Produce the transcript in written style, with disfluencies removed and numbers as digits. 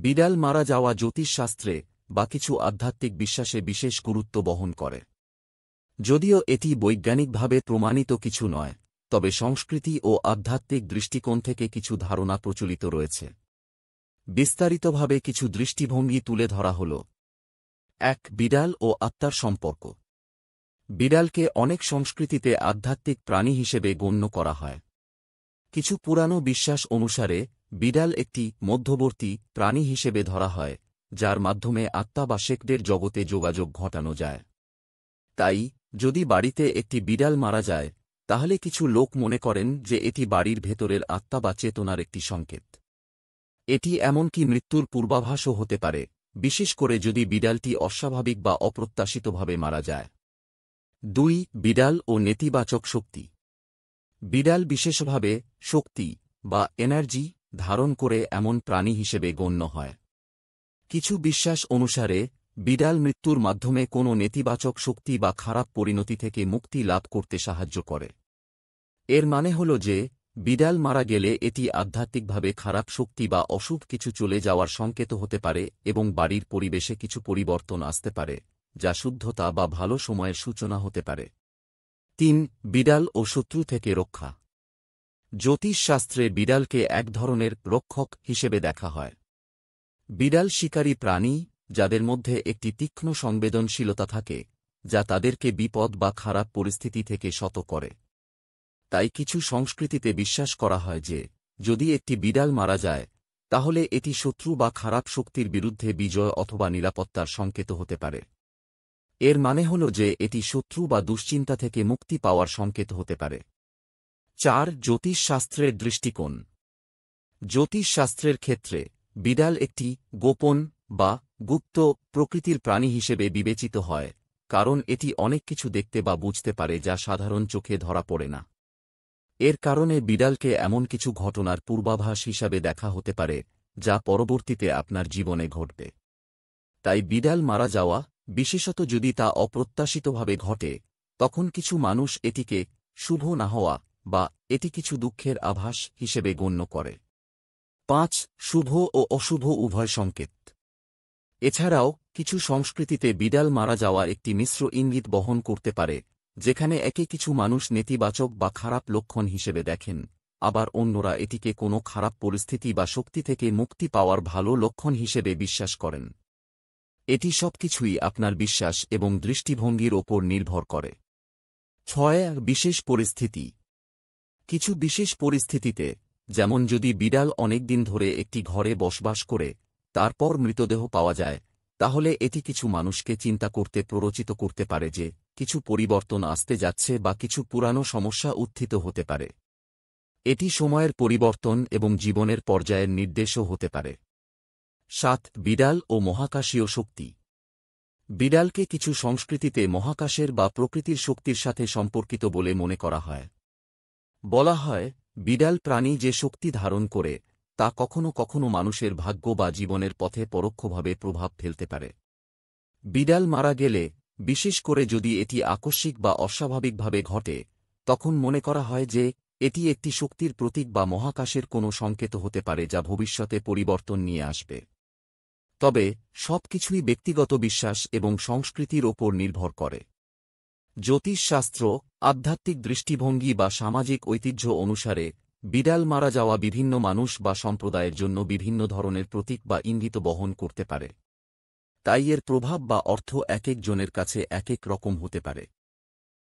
বিড়াল মারা যাওয়া জ্যোতিষশাস্ত্রে বা কিছু আধ্যাত্মিক বিশ্বাসে বিশেষ গুরুত্ব বহন করে। যদিও এটি বৈজ্ঞানিকভাবে প্রমাণিত কিছু নয়, তবে সংস্কৃতি ও আধ্যাত্মিক দৃষ্টিকোণ থেকে কিছু ধারণা প্রচলিত রয়েছে। বিস্তারিতভাবে কিছু দৃষ্টিভঙ্গি তুলে ধরা হল। ১. বিড়াল ও আত্মার সম্পর্ক। বিড়ালকে অনেক সংস্কৃতিতে আধ্যাত্মিক প্রাণী হিসেবে গণ্য করা হয়। কিছু পুরানো বিশ্বাস অনুসারে বিড়াল একটি মধ্যবর্তী প্রাণী হিসেবে ধরা হয়, যার মাধ্যমে আত্মা বা শেকদের জগতে যোগাযোগ ঘটানো যায়। তাই যদি বাড়িতে একটি বিড়াল মারা যায়, তাহলে কিছু লোক মনে করেন যে এটি বাড়ির ভেতরের আত্মা বা চেতনার একটি সংকেত। এটি এমনকি মৃত্যুর পূর্বাভাসও হতে পারে, বিশেষ করে যদি বিড়ালটি অস্বাভাবিক বা অপ্রত্যাশিতভাবে মারা যায়। ২. বিড়াল ও নেতিবাচক শক্তি। বিড়াল বিশেষভাবে শক্তি বা এনার্জি ধারণ করে এমন প্রাণী হিসেবে গণ্য হয়। কিছু বিশ্বাস অনুসারে বিড়াল মৃত্যুর মাধ্যমে কোনো নেতিবাচক শক্তি বা খারাপ পরিণতি থেকে মুক্তি লাভ করতে সাহায্য করে। এর মানে হল যে বিড়াল মারা গেলে এটি আধ্যাত্মিকভাবে খারাপ শক্তি বা অশুভ কিছু চলে যাওয়ার সংকেত হতে পারে এবং বাড়ির পরিবেশে কিছু পরিবর্তন আসতে পারে, যা শুদ্ধতা বা ভালো সময়ের সূচনা হতে পারে। ৩. বিড়াল ও শত্রু থেকে রক্ষা। জ্যোতিষশাস্ত্রে বিড়ালকে এক ধরনের রক্ষক হিসেবে দেখা হয়। বিড়াল শিকারী প্রাণী, যাদের মধ্যে একটি তীক্ষ্ণ সংবেদনশীলতা থাকে, যা তাদেরকে বিপদ বা খারাপ পরিস্থিতি থেকে শত করে। তাই কিছু সংস্কৃতিতে বিশ্বাস করা হয় যে যদি একটি বিড়াল মারা যায়, তাহলে এটি শত্রু বা খারাপ শক্তির বিরুদ্ধে বিজয় অথবা নিরাপত্তার সংকেত হতে পারে। এর মানে হল যে এটি শত্রু বা দুশ্চিন্তা থেকে মুক্তি পাওয়ার সংকেত হতে পারে। ৪. জ্যোতিষশাস্ত্রের দৃষ্টিকোণ। জ্যোতিষশাস্ত্রের ক্ষেত্রে বিড়াল একটি গোপন বা গুপ্ত প্রকৃতির প্রাণী হিসেবে বিবেচিত হয়, কারণ এটি অনেক কিছু দেখতে বা বুঝতে পারে যা সাধারণ চোখে ধরা পড়ে না। এর কারণে বিড়ালকে এমন কিছু ঘটনার পূর্বাভাস হিসাবে দেখা হতে পারে যা পরবর্তীতে আপনার জীবনে ঘটবে। তাই বিড়াল মারা যাওয়া, বিশেষত যদি তা অপ্রত্যাশিতভাবে ঘটে, তখন কিছু মানুষ এটিকে শুভ না হওয়া বা এটি কিছু দুঃখের আভাস হিসেবে গণ্য করে। ৫. শুভ ও অশুভ উভয় সংকেত। এছাড়াও কিছু সংস্কৃতিতে বিড়াল মারা যাওয়া একটি মিশ্র ইঙ্গিত বহন করতে পারে, যেখানে একে কিছু মানুষ নেতিবাচক বা খারাপ লক্ষণ হিসেবে দেখেন, আবার অন্যরা এটিকে কোনো খারাপ পরিস্থিতি বা শক্তি থেকে মুক্তি পাওয়ার ভালো লক্ষণ হিসেবে বিশ্বাস করেন। এটি সবকিছুই আপনার বিশ্বাস এবং দৃষ্টিভঙ্গির ওপর নির্ভর করে। ৬. বিশেষ পরিস্থিতি। কিছু বিশেষ পরিস্থিতিতে, যেমন যদি বিড়াল অনেকদিন ধরে একটি ঘরে বসবাস করে তারপর মৃতদেহ পাওয়া যায়, তাহলে এটি কিছু মানুষকে চিন্তা করতে প্ররোচিত করতে পারে যে কিছু পরিবর্তন আসতে যাচ্ছে বা কিছু পুরানো সমস্যা উত্থিত হতে পারে। এটি সময়ের পরিবর্তন এবং জীবনের পর্যায়ের নির্দেশও হতে পারে। ৭. বিড়াল ও মহাকাশীয় শক্তি। বিড়ালকে কিছু সংস্কৃতিতে মহাকাশের বা প্রকৃতির শক্তির সাথে সম্পর্কিত বলে মনে করা হয়। বলা হয়, বিড়াল প্রাণী যে শক্তি ধারণ করে তা কখনো কখনো মানুষের ভাগ্য বা জীবনের পথে পরোক্ষভাবে প্রভাব ফেলতে পারে। বিড়াল মারা গেলে, বিশেষ করে যদি এটি আকস্মিক বা অস্বাভাবিকভাবে ঘটে, তখন মনে করা হয় যে এটি একটি শক্তির প্রতীক বা মহাকাশের কোনো সংকেত হতে পারে যা ভবিষ্যতে পরিবর্তন নিয়ে আসবে। তবে সবকিছুই ব্যক্তিগত বিশ্বাস এবং সংস্কৃতির ওপর নির্ভর করে। জ্যোতিষশাস্ত্র, আধ্যাত্মিক দৃষ্টিভঙ্গি বা সামাজিক ঐতিহ্য অনুসারে বিড়াল মারা যাওয়া বিভিন্ন মানুষ বা সম্প্রদায়ের জন্য বিভিন্ন ধরনের প্রতীক বা ইঙ্গিত বহন করতে পারে। তাই এর প্রভাব বা অর্থ একেক জনের কাছে একেক রকম হতে পারে।